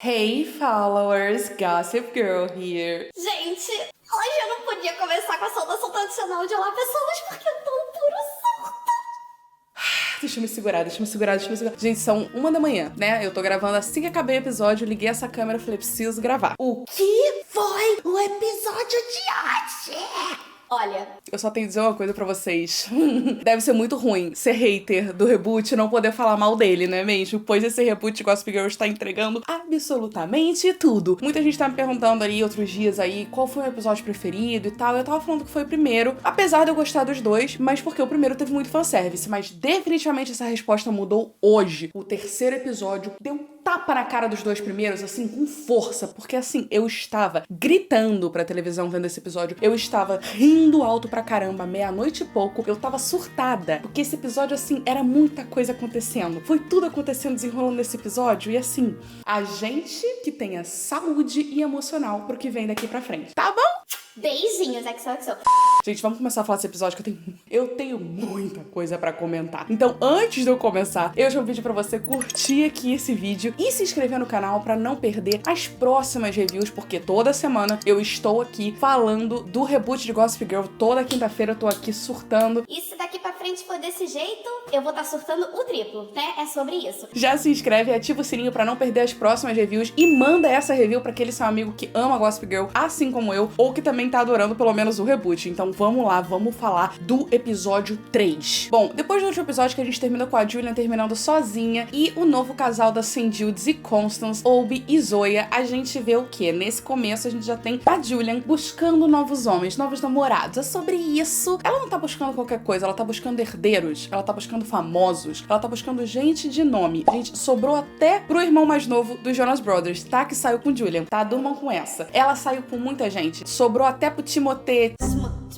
Hey followers, Gossip Girl here. Gente, hoje eu não podia começar com a saudação tradicional de olá pessoas porque eu tô um puro surto. Deixa eu me segurar. Gente, são 1 da manhã, né? Eu tô gravando assim que acabei o episódio, liguei essa câmera e falei, preciso gravar. O Que foi o episódio de hoje? Olha, Eu só tenho que dizer uma coisa pra vocês. Deve ser muito ruim ser hater do reboot e não poder falar mal dele, não é mesmo? Pois esse reboot de Gossip Girl está entregando absolutamente tudo. Muita gente tá me perguntando aí outros dias aí qual foi o episódio preferido e tal. Eu tava falando que foi o primeiro, apesar de eu gostar dos dois, mas porque o primeiro teve muito fanservice. Mas definitivamente essa resposta mudou hoje. O terceiro episódio deu tapa na cara dos dois primeiros, assim, com força, porque assim, eu estava gritando pra televisão vendo esse episódio, eu estava rindo alto pra caramba, meia-noite e pouco, eu tava surtada, porque esse episódio, assim, era muita coisa acontecendo, foi tudo acontecendo, desenrolando nesse episódio, e assim, a gente que tenha saúde e emocional pro que vem daqui pra frente, tá bom? beijinhos, XOXO. Gente, vamos começar a falar desse episódio que eu tenho muita coisa pra comentar. Então, antes de eu começar, eu já pedi pra você curtir aqui esse vídeo e se inscrever no canal pra não perder as próximas reviews, porque toda semana eu estou aqui falando do reboot de Gossip Girl. Toda quinta-feira eu tô aqui surtando. E se daqui pra frente for desse jeito, eu vou estar surtando o triplo, né? É sobre isso. Já se inscreve e ativa o sininho pra não perder as próximas reviews e manda essa review pra aquele seu amigo que ama Gossip Girl, assim como eu, ou que também tá adorando pelo menos o reboot. Então vamos lá, vamos falar do episódio 3. Bom, depois do último episódio que a gente terminou com a Julian terminando sozinha e o novo casal da St. Judes e Constance, Obi e Zoya, a gente vê o quê? Nesse começo a gente já tem a Julian buscando novos homens, novos namorados. É sobre isso. Ela não tá buscando qualquer coisa, ela tá buscando herdeiros, ela tá buscando famosos, ela tá buscando gente de nome. Gente, sobrou até pro irmão mais novo dos Jonas Brothers, tá? Que saiu com Julian, tá? Durmam com essa. Ela saiu com muita gente. Sobrou até pro Timothée,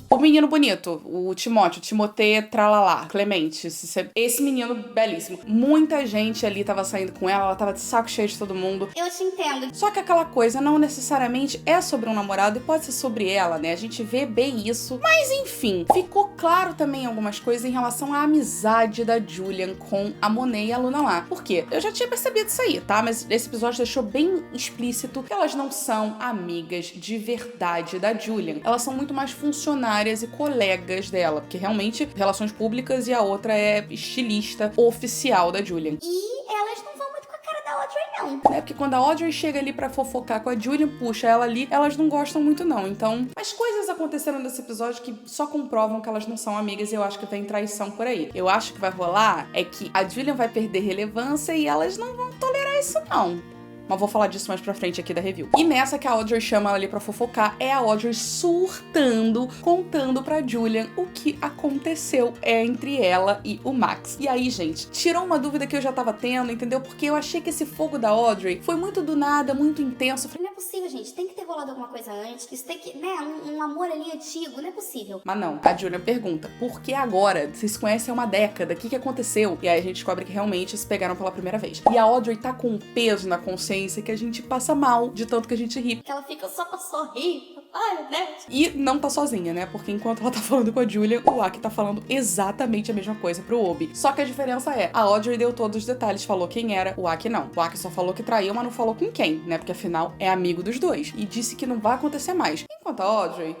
o menino bonito, o Timothée Tralalá, Clemente, esse menino belíssimo. Muita gente ali tava saindo com ela tava de saco cheio de todo mundo. Eu te entendo. Só que aquela coisa não necessariamente é sobre um namorado e pode ser sobre ela, né? A gente vê bem isso. Mas enfim, ficou claro também algumas coisas em relação à amizade da Julian com a Monet e a Luna lá. Por quê? Eu já tinha percebido isso aí, tá? Mas esse episódio deixou bem explícito que elas não são amigas de verdade da Julian. Elas são muito mais funcionárias e colegas dela, porque realmente relações públicas e a outra é estilista oficial da Julian. E elas não vão muito com a cara da Audrey, não. Porque quando a Audrey chega ali pra fofocar com a Julian, puxa ela ali, elas não gostam muito não. Então, as coisas aconteceram nesse episódio que só comprovam que elas não são amigas e eu acho que vem traição por aí. Eu acho que vai rolar é que a Julian vai perder relevância e elas não vão tolerar isso não. Mas vou falar disso mais pra frente aqui da review. E nessa que a Audrey chama ela ali pra fofocar, é a Audrey surtando, contando pra Julian o que aconteceu entre ela e o Max. E aí, gente, tirou uma dúvida que eu já tava tendo, entendeu? Porque eu achei que esse fogo da Audrey foi muito do nada, muito intenso. Não é possível, gente. Tem que ter rolado alguma coisa antes. Isso tem que, né? Um amor ali antigo. Não é possível. Mas não, a Julian pergunta, por que agora? Vocês se conhecem há uma década, o que aconteceu? E aí a gente descobre que realmente se pegaram pela primeira vez. E a Audrey tá com um peso na consciência que a gente passa mal de tanto que a gente ri. Que ela fica só pra sorrir. Ai, meu Deus. E não tá sozinha, né? Porque enquanto ela tá falando com a Julian, o Aki tá falando exatamente a mesma coisa pro Obi. Só que a diferença é, a Audrey deu todos os detalhes, falou quem era, o Aki não. O Aki só falou que traiu, mas não falou com quem, né? Porque afinal é amigo dos dois. E disse que não vai acontecer mais. Enquanto a Audrey,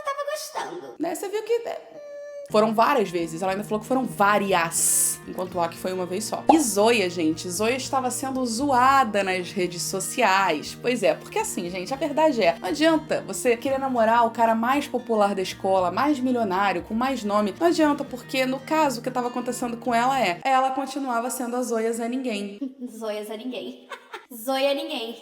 Tava gostando. né? Você viu que foram várias vezes. Ela ainda falou que foram várias. Enquanto o Aki foi uma vez só. E Zoya, gente. Zoya estava sendo zoada nas redes sociais. Pois é, porque assim, gente, a verdade é, não adianta você querer namorar o cara mais popular da escola, mais milionário, com mais nome. Não adianta, porque no caso, o que estava acontecendo com ela ela continuava sendo a Zoya Zé Ninguém. Zoya Zé Ninguém. Zoya ninguém.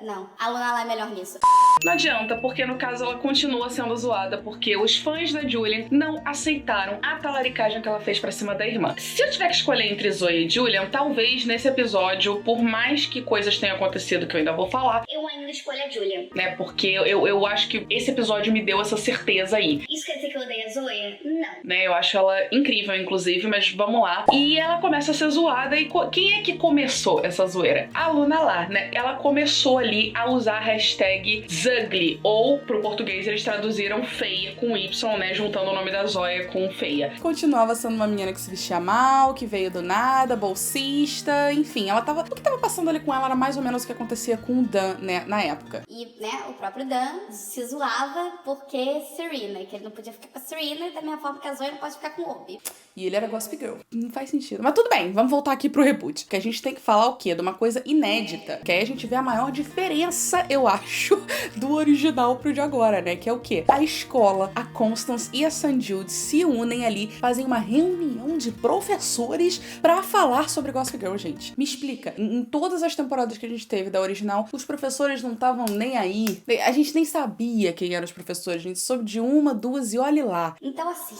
Não, a Luna lá é melhor nisso. Não adianta, porque no caso ela continua sendo zoada, porque os fãs da Julian não aceitaram a talaricagem que ela fez pra cima da irmã. Se eu tiver que escolher entre Zoya e Julian, talvez nesse episódio, por mais que coisas tenham acontecido que eu ainda vou falar, Eu ainda ainda escolho a Julia. Né, porque eu acho que esse episódio me deu essa certeza aí. Isso quer dizer que eu odeio a Zoya? Não. Né, eu acho ela incrível, inclusive, mas vamos lá. E ela começa a ser zoada, e quem é que começou essa zoeira? A Luna lá, né? Ela começou ali a usar a hashtag Zugly, ou pro português eles traduziram feia com Y, né? Juntando o nome da Zoya com feia. Continuava sendo uma menina que se vestia mal, que veio do nada, bolsista, enfim, ela tava... O que tava passando ali com ela era mais ou menos o que acontecia com o Dan, né, na época. E, né, o próprio Dan se zoava porque Serena, que ele não podia ficar com a Serena, da mesma forma que a Zoya não pode ficar com o Obi. E ele era Gossip Girl. Não faz sentido. Mas tudo bem, vamos voltar aqui pro reboot. Que a gente tem que falar o quê? De uma coisa inédita. Que aí a gente vê a maior diferença, eu acho, do original pro de agora, né? Que é o quê? A escola, a Constance e a Sanjude se unem ali, fazem uma reunião de professores pra falar sobre Gossip Girl, gente. Me explica. Em todas as temporadas que a gente teve da original, os professores não estavam nem aí. A gente nem sabia quem eram os professores. A gente soube de uma, duas e olhe lá. Então, assim...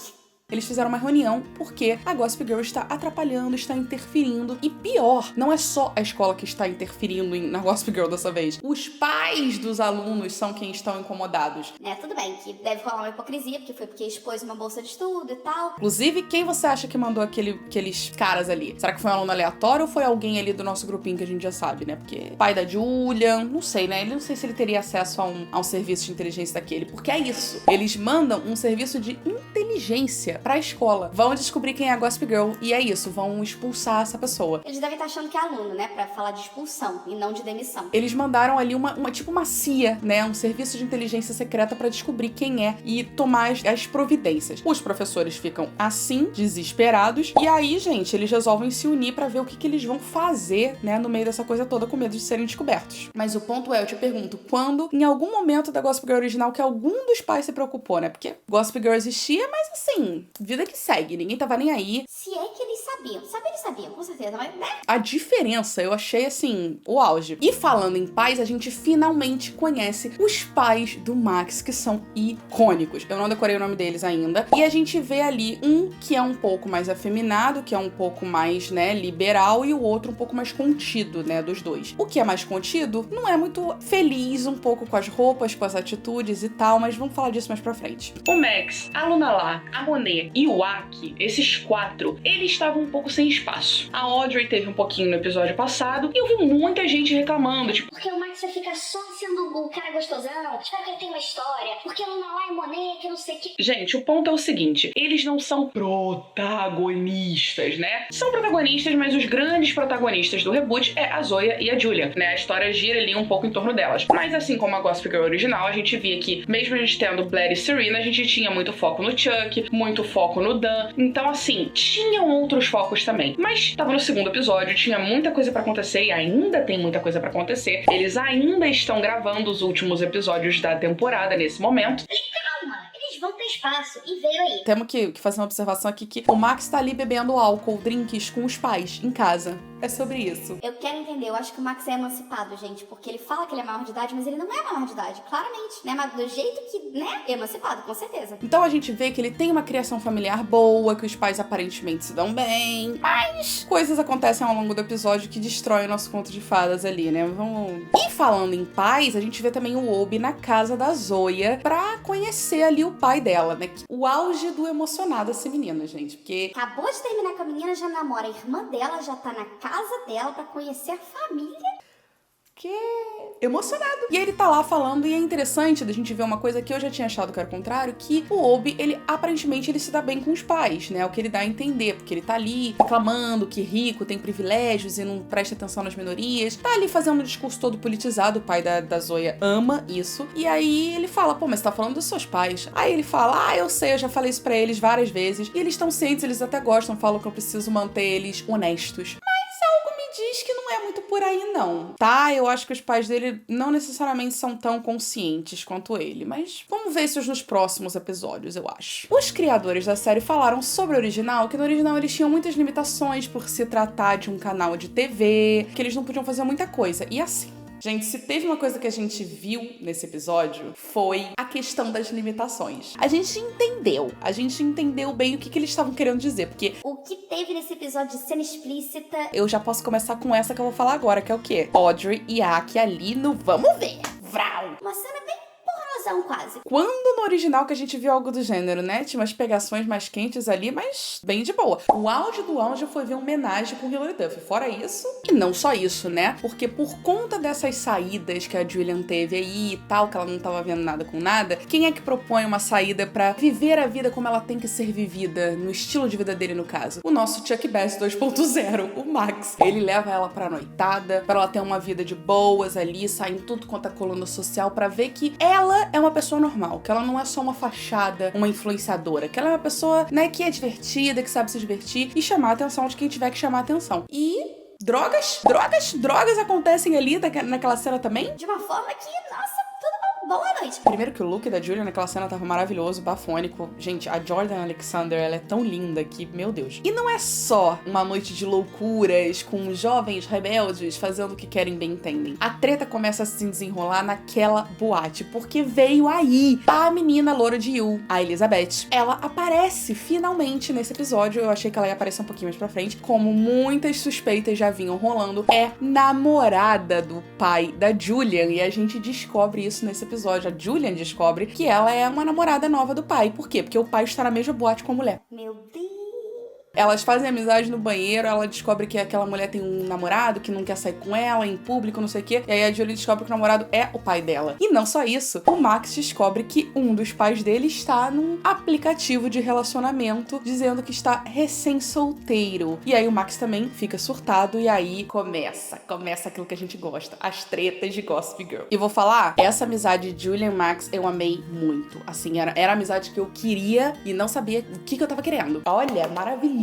Eles fizeram uma reunião porque a Gossip Girl está atrapalhando, está interferindo. E pior, não é só a escola que está interferindo na Gossip Girl dessa vez. Os pais dos alunos são quem estão incomodados. Tudo bem que deve rolar uma hipocrisia, porque expôs uma bolsa de estudo e tal. Inclusive, quem você acha que mandou aqueles caras ali? Será que foi um aluno aleatório ou foi alguém ali do nosso grupinho que a gente já sabe, né? Porque pai da Julian, não sei, né? Ele não sei se ele teria acesso a um serviço de inteligência daquele. Porque é isso. Eles mandam um serviço de inteligência pra escola. Vão descobrir quem é a Gossip Girl e é isso, vão expulsar essa pessoa. Eles devem estar achando que é aluno, né? Pra falar de expulsão e não de demissão. Eles mandaram ali uma CIA, né? Um serviço de inteligência secreta pra descobrir quem é e tomar as providências. Os professores ficam assim, desesperados, e aí, gente, eles resolvem se unir pra ver o que eles vão fazer, né? No meio dessa coisa toda, com medo de serem descobertos. Mas o ponto é, eu te pergunto, quando, em algum momento da Gossip Girl original, que algum dos pais se preocupou, né? Porque Gossip Girl existia, mas assim, vida que segue, ninguém tava nem aí. Se é que eles sabiam. Eles sabiam, com certeza, mas, né? A diferença, eu achei, assim, o auge. E falando em pais, a gente finalmente conhece os pais do Max, que são icônicos. Eu não decorei o nome deles ainda. E a gente vê ali um que é um pouco mais afeminado, que é um pouco mais, né, liberal, e o outro um pouco mais contido, né, dos dois. O que é mais contido não é muito feliz um pouco com as roupas, com as atitudes e tal, mas vamos falar disso mais pra frente. O Max, a Luna lá, a Monet e o Aki, esses quatro, eles estavam um pouco sem espaço. A Audrey teve um pouquinho no episódio passado e eu vi muita gente reclamando, tipo... Porque o Max vai ficar só sendo o cara gostosão, espero que ele tenha uma história, porque a Luna lá é Monet, que não sei o que... Gente, o ponto é o seguinte, eles não são protagonistas, né? São protagonistas, mas os grandes protagonistas do reboot é a Zoya e a Julia, né? A história gira ali um pouco em torno delas. Mas assim como a Gossip Girl original, a gente via que, mesmo a gente tendo Blair e Serena, a gente tinha muito foco no Chuck, muito foco no Dan. Então, assim, tinham outros focos também. Mas tava no segundo episódio, tinha muita coisa pra acontecer e ainda tem muita coisa pra acontecer. Eles ainda estão gravando os últimos episódios da temporada nesse momento. Calma, eles vão ter espaço e veio aí. Temos que fazer uma observação aqui que o Max tá ali bebendo álcool, drinks com os pais, em casa. É sobre isso. Eu quero entender, eu acho que o Max é emancipado, gente, porque ele fala que ele é maior de idade, mas ele não é maior de idade, claramente, né? Mas do jeito que, né, é emancipado, com certeza. Então a gente vê que ele tem uma criação familiar boa, que os pais aparentemente se dão bem, mas coisas acontecem ao longo do episódio que destroem o nosso conto de fadas ali, né? Vamos... E falando em pais, a gente vê também o Obi na casa da Zoya pra conhecer ali o pai dela, né? O auge do emocionado esse menino, gente, porque... Acabou de terminar com a menina, já namora, a irmã dela já tá na casa dela pra conhecer a família. Que emocionado. E ele tá lá falando, e é interessante da gente ver uma coisa que eu já tinha achado que era o contrário, que o Obi, ele aparentemente ele se dá bem com os pais, né? O que ele dá a entender, porque ele tá ali reclamando que rico tem privilégios e não presta atenção nas minorias. Tá ali fazendo um discurso todo politizado, o pai da Zoya ama isso. E aí ele fala, pô, mas você tá falando dos seus pais. Aí ele fala, eu sei, eu já falei isso pra eles várias vezes. E eles estão cientes, eles até gostam, falam que eu preciso manter eles honestos. Diz que não é muito por aí, não. Tá? Eu acho que os pais dele não necessariamente são tão conscientes quanto ele, mas vamos ver isso nos próximos episódios, eu acho. Os criadores da série falaram sobre o original, que no original eles tinham muitas limitações por se tratar de um canal de TV, que eles não podiam fazer muita coisa. E assim, gente, se teve uma coisa que a gente viu nesse episódio, foi a questão das limitações. A gente entendeu bem o que eles estavam querendo dizer, porque... O que teve nesse episódio de cena explícita... Eu já posso começar com essa que eu vou falar agora, que é o quê? Audrey e Aki ali no Vamos Ver. confusão quase. Quando no original que a gente viu algo do gênero, né? Tinha umas pegações mais quentes ali, mas bem de boa. O auge do auge foi ver homenagem com Hilary Duff. Fora isso, e não só isso, né? Porque por conta dessas saídas que a Julian teve aí e tal, que ela não tava vendo nada com nada, quem é que propõe uma saída pra viver a vida como ela tem que ser vivida, no estilo de vida dele, no caso? O nosso Chuck Bass 2.0, o Max. Ele leva ela pra noitada, pra ela ter uma vida de boas ali, sair em tudo quanto é coluna social, pra ver que ela é uma pessoa normal, que ela não é só uma fachada, uma influenciadora, que ela é uma pessoa, né, que é divertida, que sabe se divertir e chamar a atenção de quem tiver que chamar a atenção. E drogas acontecem ali naquela cena também? De uma forma que, nossa, tudo bom. Boa noite. Primeiro que o look da Julia naquela cena tava maravilhoso, bafônico. Gente, a Jordan Alexander, ela é tão linda que, meu Deus. E não é só uma noite de loucuras com jovens rebeldes fazendo o que querem bem entendem. A treta começa a se desenrolar naquela boate, porque veio aí a menina loura de You, a Elizabeth. Ela aparece finalmente nesse episódio. Eu achei que ela ia aparecer um pouquinho mais pra frente. Como muitas suspeitas já vinham rolando, é namorada do pai da Julian. E a gente descobre isso nesse episódio. A Julian descobre que ela é uma namorada nova do pai. Por quê? Porque o pai está na mesma boate com a mulher. Meu Deus. Elas fazem amizade no banheiro, ela descobre que aquela mulher tem um namorado que não quer sair com ela em público, não sei o quê. E aí a Julie descobre que o namorado é o pai dela. E não só isso, o Max descobre que um dos pais dele está num aplicativo de relacionamento, dizendo que está recém-solteiro. E aí o Max também fica surtado e aí começa aquilo que a gente gosta, as tretas de Gossip Girl. E vou falar, essa amizade de Julian e Max eu amei muito. Assim, era a amizade que eu queria e não sabia o que eu tava querendo. Olha, maravilhosos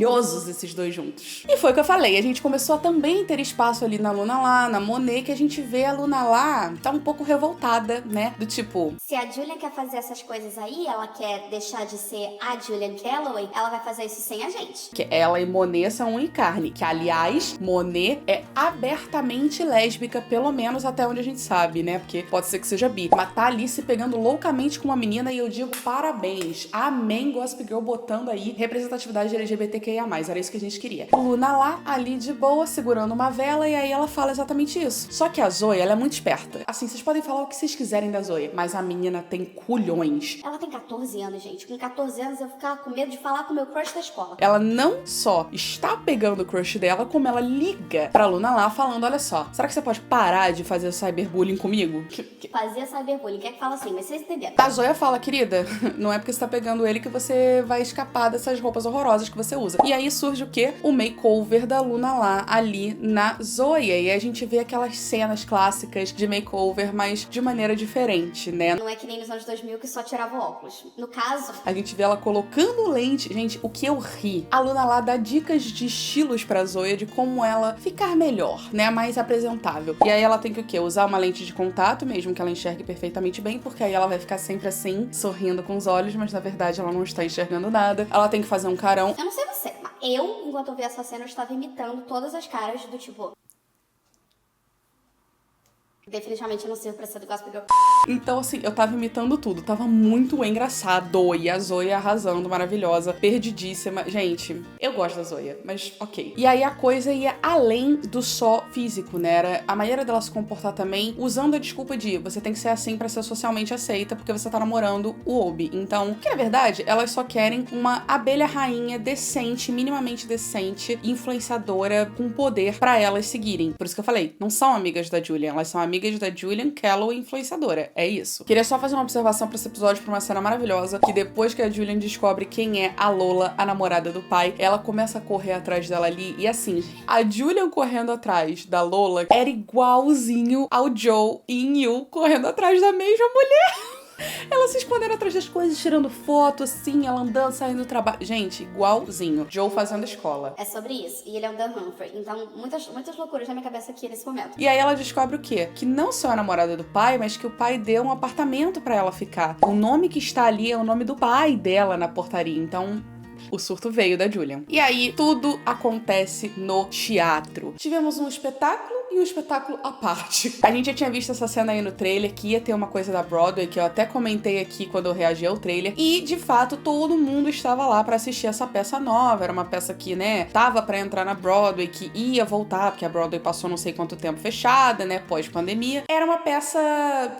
esses dois juntos. E foi o que eu falei, a gente começou a também ter espaço ali na Luna lá, na Monet, que a gente vê a Luna lá tá um pouco revoltada, né? Do tipo... Se a Julian quer fazer essas coisas aí, ela quer deixar de ser a Julian Calloway, ela vai fazer isso sem a gente. Que ela e Monet são um e carne. Que, aliás, Monet é abertamente lésbica, pelo menos até onde a gente sabe, né? Porque pode ser que seja bi. Mas tá ali se pegando loucamente com uma menina e eu digo parabéns. Amém, Gossip Girl botando aí representatividade LGBTQIA+. Era isso que a gente queria. Luna lá, ali de boa, segurando uma vela, e aí ela fala exatamente isso. Só que a Zoe, ela é muito esperta. Assim, vocês podem falar o que vocês quiserem da Zoe, mas a menina tem culhões. Ela tem 14 anos, gente. Com 14 anos eu ficava com medo de falar com o meu crush da escola. Ela não só está pegando o crush dela, como ela liga pra Luna lá falando, olha só, será que você pode parar de fazer cyberbullying comigo? Fazia cyberbullying. Quer que fala assim, mas vocês entenderam. A Zoe fala, querida, não é porque você tá pegando ele que você vai escapar dessas roupas horrorosas que você usa. E aí surge o quê? O makeover da Luna lá, ali na Zoe. E a gente vê aquelas cenas clássicas de makeover, mas de maneira diferente, né? Não é que nem nos anos 2000 que só tirava o óculos. No caso... A gente vê ela colocando lente. Gente, o que eu ri. A Luna lá dá dicas de estilos pra Zoe, de como ela ficar melhor, né? Mais apresentável. E aí ela tem que o quê? Usar uma lente de contato, mesmo que ela enxergue perfeitamente bem, porque aí ela vai ficar sempre assim, sorrindo com os olhos, mas na verdade ela não está enxergando nada. Ela tem que fazer um carão. Eu não sei você, mas eu, enquanto eu vi essa cena, eu estava imitando todas as caras do tipo... Definitivamente eu não sirvo pra ser do Gossip Girl. Então, assim, eu tava imitando tudo. Tava muito engraçado. E a Zoe arrasando, maravilhosa, perdidíssima. Gente, eu gosto da Zoe, mas ok. E aí a coisa ia além do só físico, né? Era a maneira dela se comportar também, usando a desculpa de você tem que ser assim pra ser socialmente aceita, porque você tá namorando o Obi. Então, que na verdade, elas só querem uma abelha rainha decente, minimamente decente, influenciadora, com poder pra elas seguirem. Por isso que eu falei, não são amigas da Julian, elas são amigas da Julian Calloway, influenciadora. É isso. Queria só fazer uma observação pra esse episódio, pra uma cena maravilhosa, que depois que a Julian descobre quem é a Lola, a namorada do pai, ela começa a correr atrás dela ali, e assim, a Julian correndo atrás da Lola era igualzinho ao Joe e You correndo atrás da mesma mulher. Ela se escondendo atrás das coisas, tirando foto, assim, ela andando, saindo do trabalho. Gente, igualzinho. Joe fazendo escola. É sobre isso. E ele é o Dan Humphrey. Então, muitas loucuras na minha cabeça aqui nesse momento. E aí ela descobre o quê? Que não só é a namorada do pai, mas que o pai deu um apartamento pra ela ficar. O nome que está ali é o nome do pai dela na portaria. Então... o surto veio da Julian. E aí, tudo acontece no teatro. Tivemos um espetáculo e e um espetáculo à parte. A gente já tinha visto essa cena aí no trailer, que ia ter uma coisa da Broadway, que eu até comentei aqui quando eu reagi ao trailer, e de fato todo mundo estava lá pra assistir essa peça nova. Era uma peça que, né, tava pra entrar na Broadway, que ia voltar, porque a Broadway passou não sei quanto tempo fechada, né, pós-pandemia. Era uma peça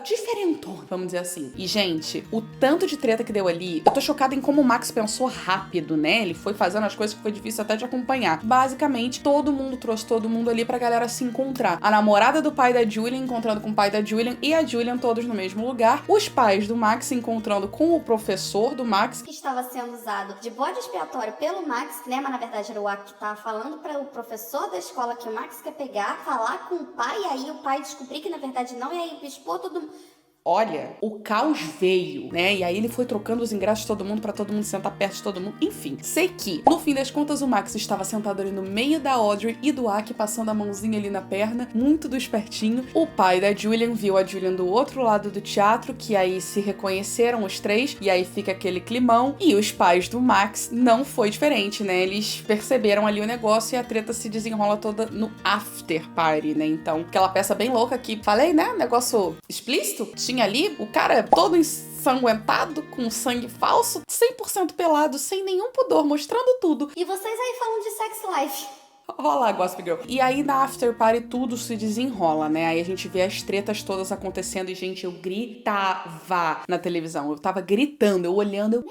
diferentona, vamos dizer assim. E, gente, o tanto de treta que deu ali, eu tô chocada em como o Max pensou rápido, né? Ele foi fazendo as coisas que foi difícil até de acompanhar. Basicamente, todo mundo trouxe todo mundo ali pra galera se encontrar. A namorada do pai da Julian encontrando com o pai da Julian e a Julian todos no mesmo lugar. Os pais do Max se encontrando com o professor do Max, que estava sendo usado de bode expiatório pelo Max, né? Mas na verdade era o Aki que tava falando para o professor da escola que o Max quer pegar, falar com o pai, e aí o pai descobrir que na verdade não, e aí expor todo mundo. Olha, o caos veio, né? E aí ele foi trocando os ingressos de todo mundo pra todo mundo sentar perto de todo mundo. Enfim, sei que, no fim das contas, o Max estava sentado ali no meio da Audrey e do Aki, passando a mãozinha ali na perna, muito do espertinho. O pai da Julian viu a Julian do outro lado do teatro, que aí se reconheceram os três, e aí fica aquele climão. E os pais do Max não foi diferente, né? Eles perceberam ali o negócio e a treta se desenrola toda no after party, né? Então, aquela peça bem louca que, falei, né? Negócio explícito. Tinha ali o cara todo ensanguentado, com sangue falso, 100% pelado, sem nenhum pudor, mostrando tudo. E vocês aí falando de sex life. Rola, Gossip Girl. E aí, na after party, tudo se desenrola, né? Aí a gente vê as tretas todas acontecendo e, gente, eu gritava na televisão. Eu tava gritando, eu olhando, eu...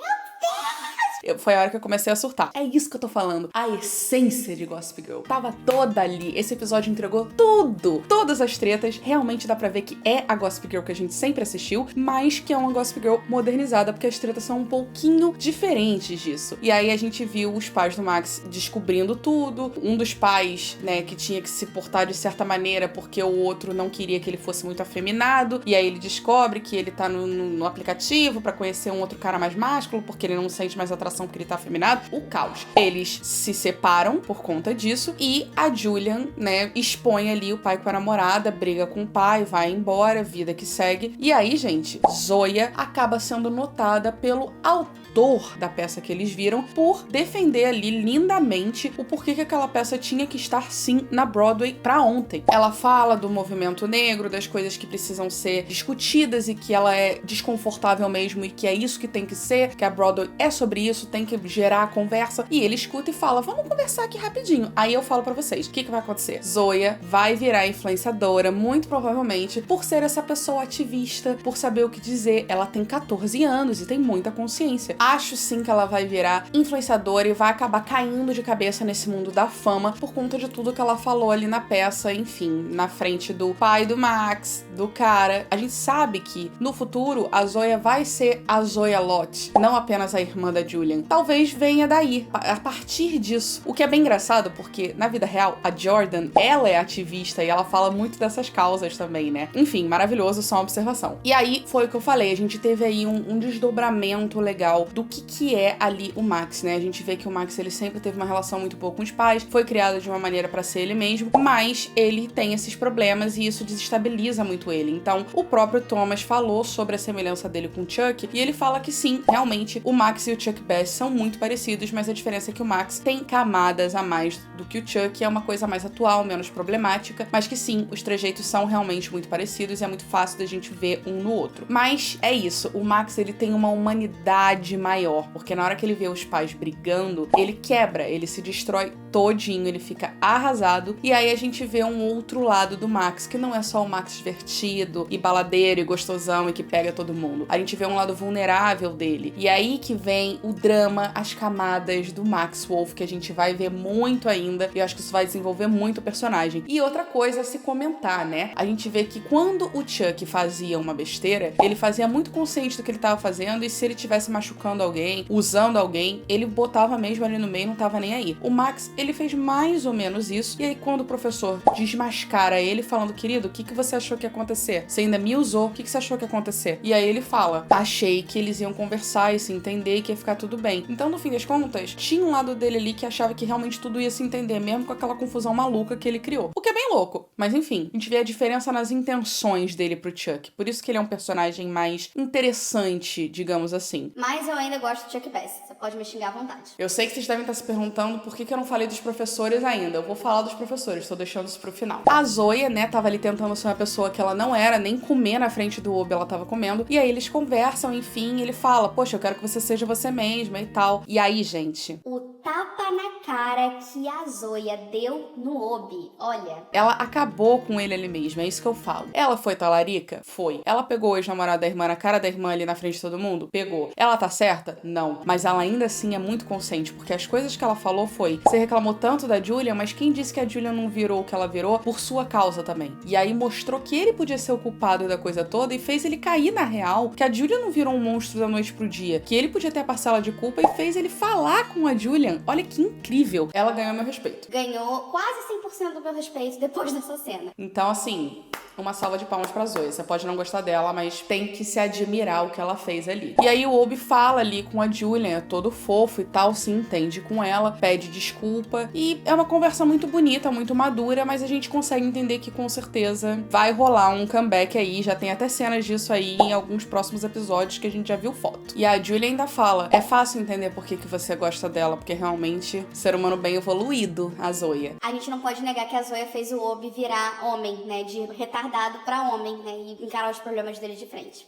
Foi a hora que eu comecei a surtar. É isso que eu tô falando. A essência de Gossip Girl tava toda ali. Esse episódio entregou tudo. Todas as tretas. Realmente dá pra ver que é a Gossip Girl que a gente sempre assistiu, mas que é uma Gossip Girl modernizada, porque as tretas são um pouquinho diferentes disso. E aí a gente viu os pais do Max descobrindo tudo. Um dos pais, né, que tinha que se portar de certa maneira porque o outro não queria que ele fosse muito afeminado. E aí ele descobre que ele tá no aplicativo pra conhecer um outro cara mais másculo, porque ele não sente mais atração porque ele tá afeminado. O caos. Eles se separam por conta disso e a Julian, né, expõe ali o pai com a namorada, briga com o pai, vai embora, vida que segue. E aí, gente, Zoya acaba sendo notada pelo autor da peça que eles viram por defender ali lindamente o porquê que aquela peça tinha que estar sim na Broadway pra ontem. Ela fala do movimento negro, das coisas que precisam ser discutidas e que ela é desconfortável mesmo e que é isso que tem que ser, que a Broadway é sobre isso, tem que gerar a conversa. E ele escuta e fala, vamos conversar aqui rapidinho. Aí eu falo pra vocês, o que vai acontecer? Zoya vai virar influenciadora, muito provavelmente, por ser essa pessoa ativista, por saber o que dizer. Ela tem 14 anos e tem muita consciência. Acho sim que ela vai virar influenciadora e vai acabar caindo de cabeça nesse mundo da fama por conta de tudo que ela falou ali na peça, enfim, na frente do pai do Max, do cara. A gente sabe que no futuro a Zoya vai ser a Zoya Lott, não apenas a irmã da Julian. Talvez venha daí, a partir disso. O que é bem engraçado porque na vida real a Jordan, ela é ativista e ela fala muito dessas causas também, né? Enfim, maravilhoso, só uma observação. E aí foi o que eu falei, a gente teve aí um desdobramento legal do que é ali o Max, né? A gente vê que o Max, ele sempre teve uma relação muito boa com os pais, foi criado de uma maneira pra ser ele mesmo, mas ele tem esses problemas e isso desestabiliza muito ele. Então, o próprio Thomas falou sobre a semelhança dele com o Chuck e ele fala que sim, realmente, o Max e o Chuck Bass são muito parecidos, mas a diferença é que o Max tem camadas a mais do que o Chuck, é uma coisa mais atual, menos problemática, mas que sim, os trejeitos são realmente muito parecidos e é muito fácil da gente ver um no outro. Mas é isso, o Max, ele tem uma humanidade maior, porque na hora que ele vê os pais brigando, ele quebra, ele se destrói todinho, ele fica arrasado, e aí a gente vê um outro lado do Max, que não é só o Max divertido e baladeiro e gostosão e que pega todo mundo. A gente vê um lado vulnerável dele, e aí que vem o drama, as camadas do Max Wolf, que a gente vai ver muito ainda, e eu acho que isso vai desenvolver muito o personagem. E outra coisa a se comentar, né? A gente vê que quando o Chuck fazia uma besteira, ele fazia muito consciente do que ele tava fazendo, e se ele tivesse machucando alguém, usando alguém, ele botava mesmo ali no meio, não tava nem aí. O Max, ele fez mais ou menos isso, e aí quando o professor desmascara ele, falando, querido, o que você achou que ia acontecer? Você ainda me usou, o que você achou que ia acontecer? E aí ele fala, achei que eles iam conversar e se entender e que ia ficar tudo tudo bem. Então, no fim das contas, tinha um lado dele ali que achava que realmente tudo ia se entender, mesmo com aquela confusão maluca que ele criou. O que é bem louco. Mas enfim, a gente vê a diferença nas intenções dele pro Chuck. Por isso que ele é um personagem mais interessante, digamos assim. Mas eu ainda gosto do Chuck Bass. Você pode me xingar à vontade. Eu sei que vocês devem estar se perguntando por que eu não falei dos professores ainda. Eu vou falar dos professores, tô deixando isso pro final. A Zoya, né, tava ali tentando ser uma pessoa que ela não era, nem comer na frente do Obi ela tava comendo. E aí eles conversam, enfim, ele fala, poxa, eu quero que você seja você mesma e tal. E aí, gente... O tapa na cara que a Zoya deu no Obi, olha... Ela acabou com ele ali mesmo, é isso que eu falo. Ela foi talarica? Foi. Ela pegou o ex-namorado da irmã na cara da irmã ali na frente de todo mundo? Pegou. Ela tá certa? Não. Mas ela ainda assim é muito consciente, porque as coisas que ela falou foi, você reclamou tanto da Julia, mas quem disse que a Julia não virou o que ela virou por sua causa também? E aí mostrou que ele podia ser o culpado da coisa toda e fez ele cair na real, que a Julia não virou um monstro da noite pro dia, que ele podia ter a parcela de culpa e fez ele falar com a Julian. Olha que incrível. Ela ganhou meu respeito. Ganhou quase 100% do meu respeito depois dessa cena. Então, assim, uma salva de palmas pra Zoya. Você pode não gostar dela, mas tem que se admirar o que ela fez ali. E aí o Obi fala ali com a Julian, é todo fofo e tal, se entende com ela, pede desculpa. E é uma conversa muito bonita, muito madura, mas a gente consegue entender que com certeza vai rolar um comeback aí. Já tem até cenas disso aí em alguns próximos episódios que a gente já viu foto. E a Julian ainda fala, é fácil entender por que você gosta dela, porque realmente ser humano bem evoluído, a Zoya. A gente não pode negar que a Zoya fez o Obi virar homem, né? De retardado pra homem, né? E encarar os problemas dele de frente.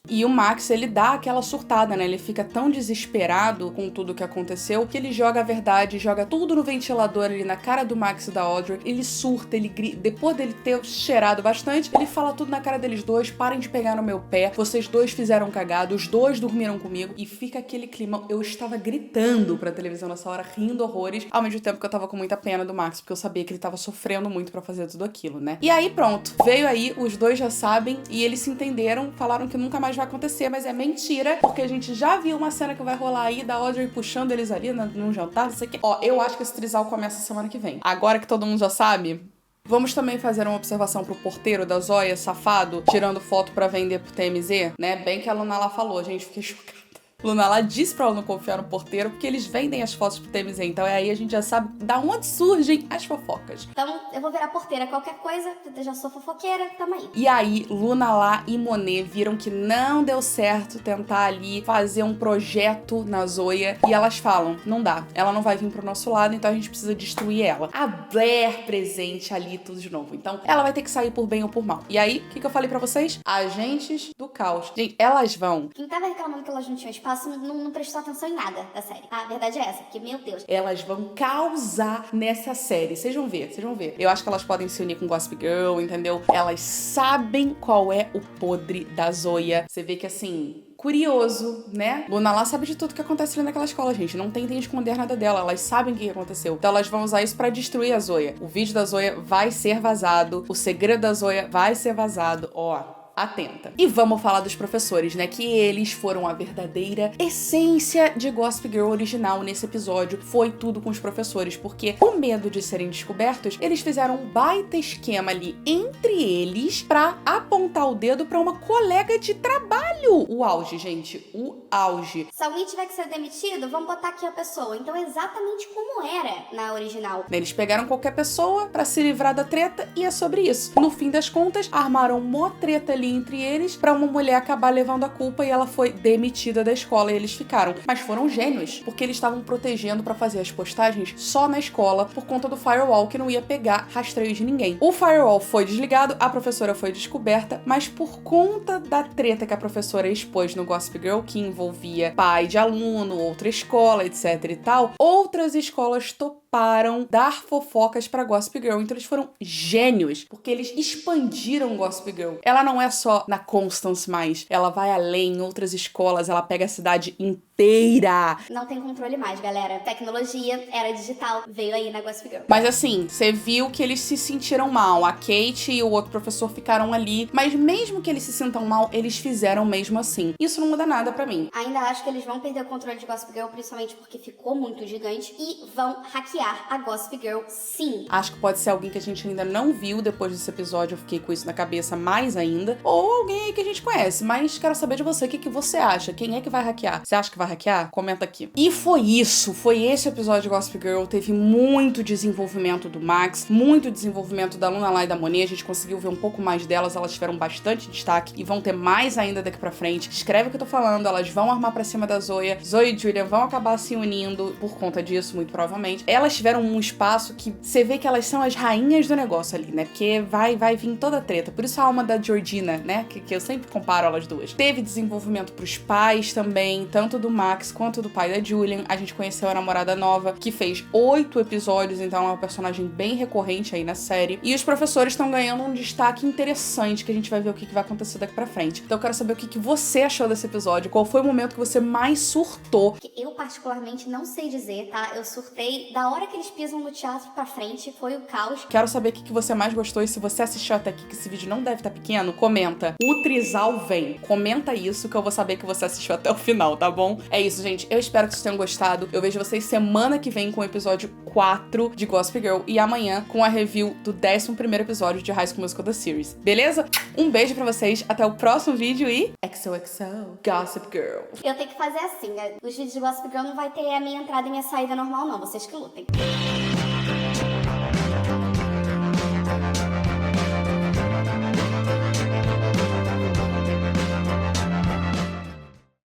E o Max, ele dá aquela surtada, né? Ele fica tão desesperado com tudo que aconteceu que ele joga a verdade, joga tudo no ventilador ali na cara do Max e da Audrey. Ele surta, ele grita. Depois dele ter cheirado bastante, ele fala tudo na cara deles dois. Parem de pegar no meu pé. Vocês dois fizeram cagada. Os dois dormiram comigo. E fica aquele clima. Eu estava gritando pra televisão nessa hora, rindo horrores. Ao mesmo tempo que eu tava com muita pena do Max, porque eu sabia que ele tava sofrendo muito pra fazer tudo aquilo, né? E aí, pronto. Veio aí, os dois já sabem. E eles se entenderam. Falaram que nunca mais vai acontecer, mas é mentira, porque a gente já viu uma cena que vai rolar aí da Audrey puxando eles ali num jantar, não sei o que. Ó, eu acho que esse trisal começa semana que vem. Agora que todo mundo já sabe, vamos também fazer uma observação pro porteiro da Zoya, safado, tirando foto pra vender pro TMZ, né? Bem que a Luna lá falou, gente, fiquei chocada. Luna lá disse pra ela não confiar no porteiro, porque eles vendem as fotos pro TMZ, então aí a gente já sabe da onde surgem as fofocas. Então, eu vou virar porteira, qualquer coisa, eu já sou fofoqueira, tamo aí. E aí, Luna lá e Monet viram que não deu certo tentar ali fazer um projeto na Zoya, e elas falam, não dá, ela não vai vir pro nosso lado, então a gente precisa destruir ela. A Blair presente ali, tudo de novo. Então, ela vai ter que sair por bem ou por mal. E aí, o que eu falei pra vocês? Agentes do caos. Gente, elas vão... Quem tava reclamando que elas não tinham espaço não prestou atenção em nada da série. A verdade é essa, porque, meu Deus. Elas vão causar nessa série. Vocês vão ver, vocês vão ver. Eu acho que elas podem se unir com Gossip Girl, entendeu? Elas sabem qual é o podre da Zoya. Você vê que, assim... curioso, né? Luna lá sabe de tudo que acontece ali naquela escola, gente. Não tentem esconder nada dela. Elas sabem o que aconteceu. Então elas vão usar isso pra destruir a Zoya. O vídeo da Zoya vai ser vazado. O segredo da Zoya vai ser vazado. Ó... atenta. E vamos falar dos professores, né? Que eles foram a verdadeira essência de Gossip Girl original nesse episódio. Foi tudo com os professores, porque com medo de serem descobertos, eles fizeram um baita esquema ali entre eles pra apontar o dedo pra uma colega de trabalho. O auge, gente. O auge. Se alguém tiver que ser demitido, vamos botar aqui a pessoa. Então, exatamente como era na original. Eles pegaram qualquer pessoa pra se livrar da treta e é sobre isso. No fim das contas, armaram mó treta ali entre eles pra uma mulher acabar levando a culpa e ela foi demitida da escola e eles ficaram. Mas foram gênios, porque eles estavam protegendo pra fazer as postagens só na escola por conta do firewall que não ia pegar rastreio de ninguém. O firewall foi desligado, a professora foi descoberta, mas por conta da treta que a professora expôs no Gossip Girl, que envolvia pai de aluno, outra escola, etc e tal, outras escolas toparam dar fofocas pra Gossip Girl. Então eles foram gênios, porque eles expandiram Gossip Girl. Ela não é só na Constance mais, ela vai além, em outras escolas, ela pega a cidade inteira. Não tem controle mais, galera. Tecnologia, era digital, veio aí na Gossip Girl. Mas assim, você viu que eles se sentiram mal. A Kate e o outro professor ficaram ali, mas mesmo que eles se sintam mal, eles fizeram mesmo assim. Isso não muda nada pra mim. Ainda acho que eles vão perder o controle de Gossip Girl, principalmente porque ficou muito gigante, e vão hackear hackear a Gossip Girl, sim. Acho que pode ser alguém que a gente ainda não viu depois desse episódio, eu fiquei com isso na cabeça mais ainda. Ou alguém aí que a gente conhece, mas quero saber de você, o que você acha? Quem é que vai hackear? Você acha que vai hackear? Comenta aqui. E foi isso, foi esse episódio de Gossip Girl. Teve muito desenvolvimento do Max, muito desenvolvimento da Luna e da Monet, a gente conseguiu ver um pouco mais delas, elas tiveram bastante destaque e vão ter mais ainda daqui pra frente. Escreve o que eu tô falando, elas vão armar pra cima da Zoya. Zoe e Julian vão acabar se unindo por conta disso, muito provavelmente. Elas tiveram um espaço que você vê que elas são as rainhas do negócio ali, né? Porque vai vir toda a treta. Por isso a alma da Georgina, né? Que eu sempre comparo elas duas. Teve desenvolvimento pros pais também, tanto do Max quanto do pai da Julian. A gente conheceu a namorada nova, que fez 8 episódios, então é uma personagem bem recorrente aí na série. E os professores estão ganhando um destaque interessante, que a gente vai ver o que vai acontecer daqui pra frente. Então eu quero saber o que você achou desse episódio, qual foi o momento que você mais surtou. Eu particularmente não sei dizer, tá? Eu surtei da hora que eles pisam no teatro pra frente, foi o caos. Quero saber o que você mais gostou e se você assistiu até aqui, que esse vídeo não deve estar pequeno, comenta. O Trizal vem. Comenta isso que eu vou saber que você assistiu até o final, tá bom? É isso, gente. Eu espero que vocês tenham gostado. Eu vejo vocês semana que vem com o episódio 4 de Gossip Girl e amanhã com a review do 11º episódio de High School Musical The Series. Beleza? Um beijo pra vocês, até o próximo vídeo e XOXO Gossip Girl. Eu tenho que fazer assim, os vídeos de Gossip Girl não vai ter a minha entrada e minha saída normal não, vocês que lutem.